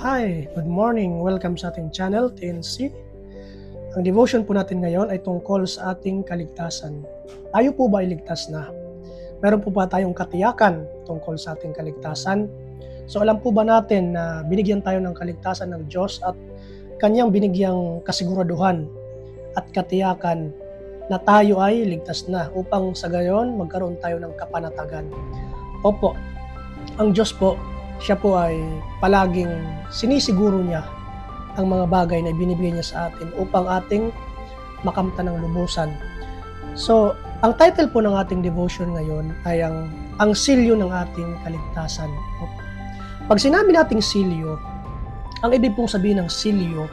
Hi, good morning. Welcome sa ating channel, TNC. Ang devotion po natin ngayon ay tungkol sa ating kaligtasan. Tayo po ba ay ligtas na? Meron po ba tayong katiyakan tungkol sa ating kaligtasan? So alam po ba natin na binigyan tayo ng kaligtasan ng Diyos at Kanyang binigyang kasiguraduhan at katiyakan na tayo ay ligtas na upang sa gayon magkaroon tayo ng kapanatagan. Opo, ang Diyos po, siya po ay palaging sinisiguro niya ang mga bagay na ibinibigay niya sa atin upang ating makamtan ng lubusan. So, ang title po ng ating devotion ngayon ay ang silyo ng ating kaligtasan. Pag sinabi nating silyo, ang ibig pong sabihin ng silyo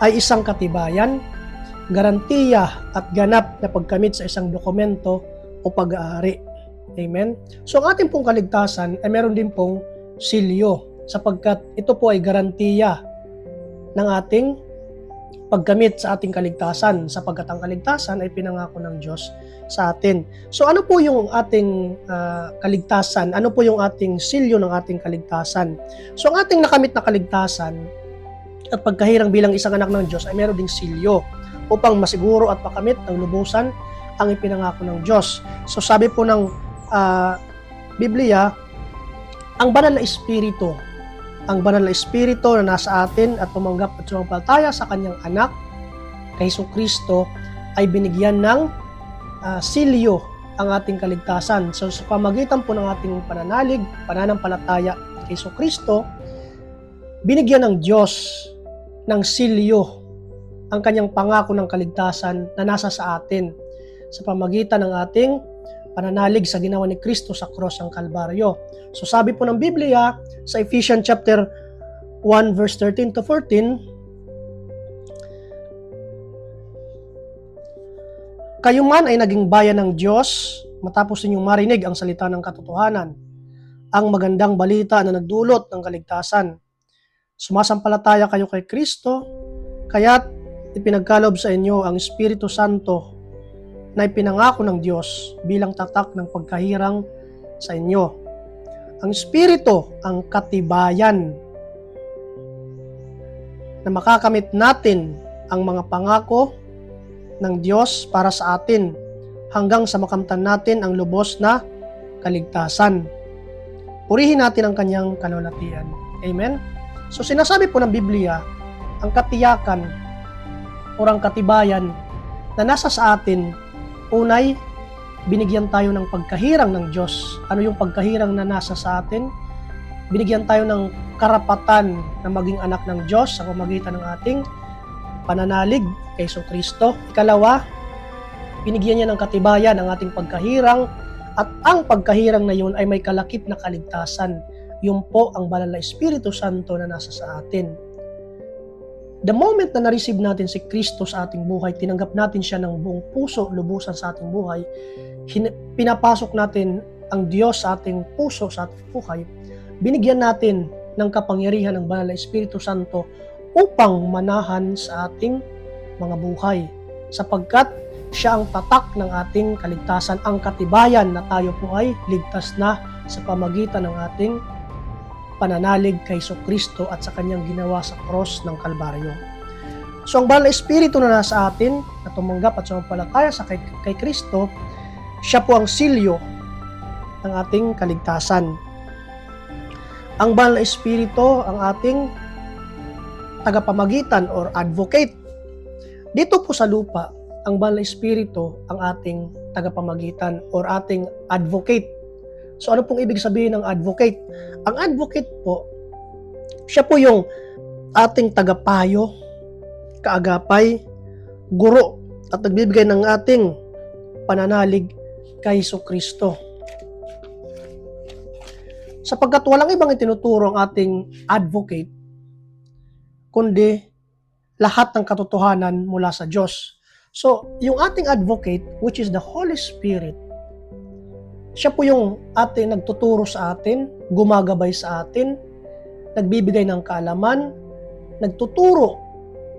ay isang katibayan, garantiya at ganap na pagkamit sa isang dokumento o pag-aari. Amen? So, ang ating pong kaligtasan ay meron din pong silyo sapagkat ito po ay garantiya ng ating pagkamit sa ating kaligtasan sapagkat ang kaligtasan ay pinangako ng Diyos sa atin. So ano po yung ating kaligtasan? Ano po yung ating silyo ng ating kaligtasan? So ang ating nakamit na kaligtasan at pagkahirang bilang isang anak ng Diyos ay meron ding silyo upang masiguro at makamit ng lubusan ang ipinangako ng Diyos. So sabi po ng Biblia, ang banal na espiritu na nasa atin at tumanggap at sumampalataya sa kanyang anak, kay Jesucristo, ay binigyan ng silyo ang ating kaligtasan. So sa pamagitan po ng ating pananampalataya kay Jesucristo, binigyan ng Diyos ng silyo ang kanyang pangako ng kaligtasan na nasa sa atin sa pamagitan ng ating pananalig sa ginawa ni Kristo sa cross ng Kalbaryo. So sabi po ng Biblia sa Ephesians chapter 1 verse 13 to 14, kayo man ay naging bayan ng Diyos matapos ninyong marinig ang salita ng katotohanan, ang magandang balita na nagdulot ng kaligtasan. Sumasampalataya kayo kay Kristo, kaya't ipinagkaloob sa inyo ang Espiritu Santo na ipinangako ng Diyos bilang tatak ng pagkahirang sa inyo. Ang Espiritu ang katibayan na makakamit natin ang mga pangako ng Diyos para sa atin hanggang sa makamtan natin ang lubos na kaligtasan. Purihin natin ang kanyang kalulatian. Amen? So sinasabi po ng Biblia, ang katiyakan o ang katibayan na nasa sa atin, unay, binigyan tayo ng pagkahirang ng Diyos. Ano yung pagkahirang na nasa sa atin? Binigyan tayo ng karapatan na maging anak ng Diyos sa pamamagitan ng ating pananalig kay Jesucristo. Ikalawa, binigyan niya ng katibayan ang ating pagkahirang at ang pagkahirang na yun ay may kalakip na kaligtasan. Yun po ang banal na Espiritu Santo na nasa sa atin. The moment na na-receive natin si Kristo sa ating buhay, tinanggap natin siya ng buong puso, lubusan sa ating buhay, pinapasok natin ang Diyos sa ating puso, sa ating buhay, binigyan natin ng kapangyarihan ng banal na Espiritu Santo upang manahan sa ating mga buhay. Sapagkat siya ang tatak ng ating kaligtasan, ang katibayan na tayo po ay ligtas na sa pamagitan ng ating pananalig kay Jesucristo at sa kanyang ginawa sa cross ng Kalbaryo. So ang banal na Espiritu na nasa atin na tumanggap at sumampalataya sa kay Kristo, siya po ang silyo ng ating kaligtasan. Ang banal na Espiritu ang ating tagapamagitan or advocate. Dito po sa lupa, ang banal na Espiritu ang ating tagapamagitan or ating advocate. So ano pong ibig sabihin ng advocate? Ang advocate po, siya po yung ating tagapayo, kaagapay, guro, at nagbibigay ng ating pananalig kay Jesucristo. Sapagkat walang ibang itinuturo ang ating advocate, kundi lahat ng katotohanan mula sa Diyos. So, yung ating advocate, which is the Holy Spirit, siya po yung ating nagtuturo sa atin, gumagabay sa atin, nagbibigay ng kaalaman, nagtuturo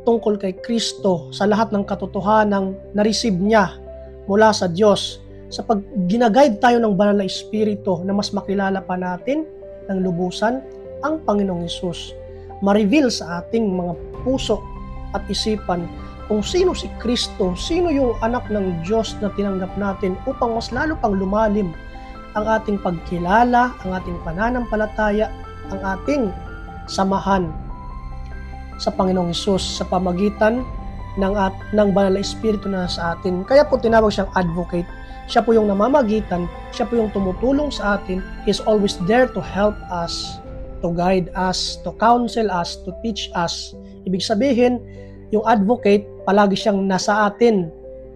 tungkol kay Kristo sa lahat ng katotohanang na-receive niya mula sa Diyos. Sa pag ginaguide tayo ng banal na Espiritu na mas makilala pa natin ng lubusan ang Panginoong Hesus. ma-reveal sa ating mga puso at isipan kung sino si Kristo, sino yung anak ng Diyos na tinanggap natin upang mas lalo pang lumalim ang ating pagkilala, ang ating pananampalataya, ang ating samahan sa Panginoong Hesus sa pamagitan ng Banal na Espiritu na sa atin. Kaya po tinawag siyang advocate. Siya po yung namamagitan, siya po yung tumutulong sa atin. He's always there to help us, to guide us, to counsel us, to teach us. Ibig sabihin, yung advocate, palagi siyang nasa atin.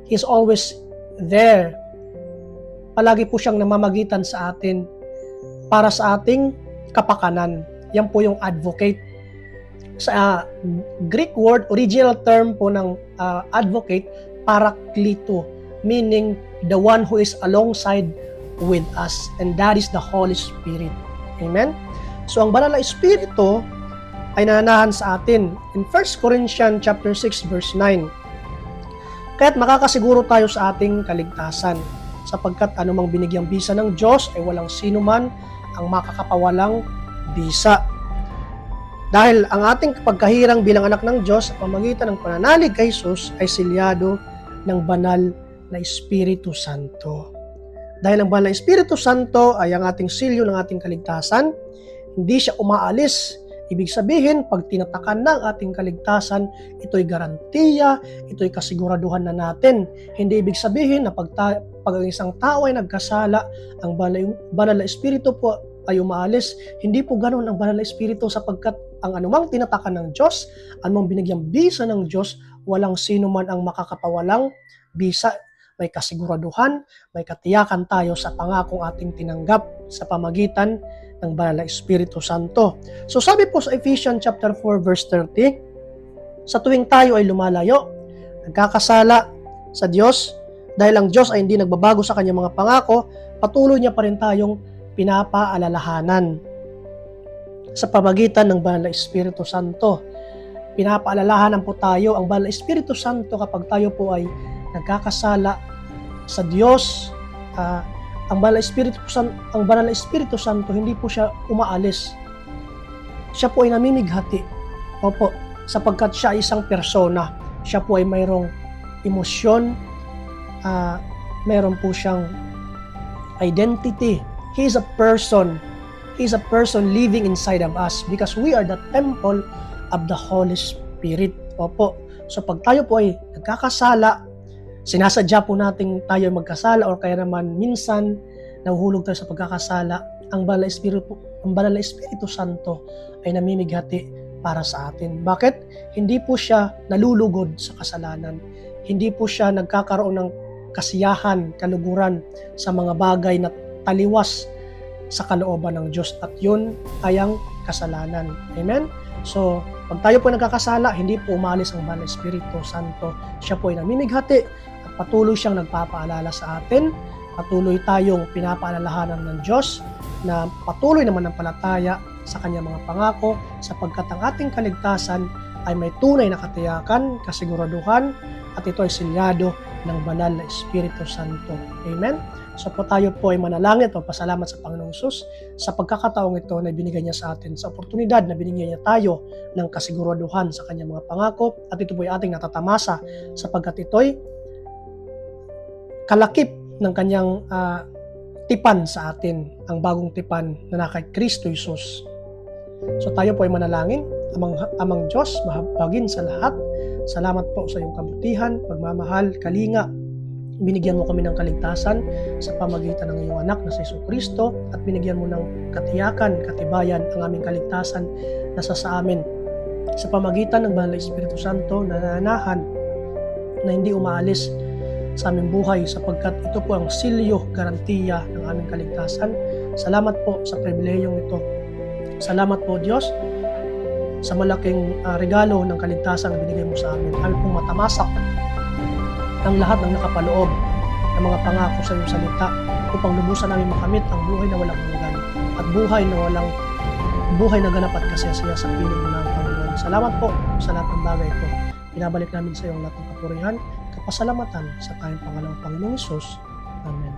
He's always there. Palagi po siyang namamagitan sa atin para sa ating kapakanan. Yan po yung advocate. Sa Greek word, original term po ng advocate, paraklito, meaning the one who is alongside with us, and that is the Holy Spirit. Amen? So ang Banal na Espiritu ay nananahan sa atin in 1 Corinthians chapter 6 verse 9. Kaya't makakasiguro tayo sa ating kaligtasan, sapagkat anumang binigyang bisa ng Diyos ay walang sino man ang makakapawalang bisa. Dahil ang ating pagkahirang bilang anak ng Diyos sa pamamagitan ng pananalig kay Jesus ay silyado ng Banal na Espiritu Santo. Dahil ang Banal na Espiritu Santo ay ang ating silyo ng ating kaligtasan, hindi siya umaalis. Ibig sabihin, pag tinatakan ng ating kaligtasan, ito'y garantiya, ito'y kasiguraduhan na natin. Hindi ibig sabihin na pag ang isang tao ay nagkasala, ang Banal na Espiritu po ay umaalis. Hindi po ganoon ang Banal na Espiritu, sapagkat ang anumang tinatakan ng Diyos, anumang binigyang bisa ng Diyos, walang sino man ang makakapawalang bisa. May kasiguraduhan, may katiyakan tayo sa pangakong ating tinanggap sa pamagitan ng Banal na Espiritu Santo. So sabi po sa Ephesians chapter 4 verse 30, sa tuwing tayo ay lumalayo, nagkakasala sa Diyos, dahil ang Diyos ay hindi nagbabago sa kanyang mga pangako, patuloy niya pa rin tayong pinapaalalahanan sa pamagitan ng Banal na Espiritu Santo. Pinapaalalahanan po tayo ang Banal na Espiritu Santo kapag tayo po ay nagkakasala sa Diyos. Ang Banal na Espiritu Santo, hindi po siya umaalis. Siya po ay namimighati. Opo, sapagkat siya ay isang persona. Siya po ay mayroong emosyon, mayroon po siyang identity. He is a person. He is a person living inside of us because we are the temple of the Holy Spirit. Opo. So pag tayo po ay nagkakasala, sinasadya po natin tayo magkasala or kaya naman minsan nahuhulog tayo sa pagkakasala, ang Banal na Espiritu Santo ay namimighati para sa atin. Bakit? Hindi po siya nalulugod sa kasalanan. Hindi po siya nagkakaroon ng kasiyahan, kaluguran sa mga bagay na taliwas sa kalooban ng Diyos, at yun ay ang kasalanan. Amen? So, pag tayo po nagkakasala, hindi po umalis ang Banal na Espiritu Santo. Siya po ay namimighati at patuloy siyang nagpapaalala sa atin. Patuloy tayong pinapaalalahanan ng Diyos na patuloy naman ang palataya sa kanyang mga pangako, sapagkat ang ating kaligtasan ay may tunay na katiyakan, kasiguraduhan, at ito ay silyado ng Banal na Espiritu Santo. Amen? So po tayo po ay manalangin at magpasalamat sa Panginoong Hesus sa pagkakataong ito na binigay niya sa atin, sa oportunidad na binigyan niya tayo ng kasiguraduhan sa kanyang mga pangako, at ito po ay ating natatamasa sapagkat ito'y kalakip ng kanyang tipan sa atin, ang bagong tipan na nasa Kristo Jesus. So tayo po ay manalangin. Amang Diyos, mahabagin sa lahat, salamat po sa iyong kabutihan, pagmamahal, kalinga. Binigyan mo kami ng kaligtasan sa pamagitan ng iyong anak na si Jesucristo, at binigyan mo ng katiyakan, katibayan ang aming kaligtasan na sa amin sa pamagitan ng Banal na Espiritu Santo na nananahan na hindi umaalis sa aming buhay, sapagkat ito po ang silyo, garantiya ng aming kaligtasan. Salamat po sa pribilehiyong ito. Salamat po, Diyos, sa malaking regalo ng kaligtasan na binigay mo sa amin. Kami pong matamasak ng lahat ng nakapaloob ng mga pangako sa iyong salita upang lubusan namin makamit ang buhay na walang hanggan at buhay na ganap at kasiyasiya sa piling mo ng Panginoon. Salamat po sa lahat ng bagay ito. Pinabalik namin sa iyong lahat ng kapurihan, kapasalamatan sa tayong pangalawang Panginoong Hesus. Amen.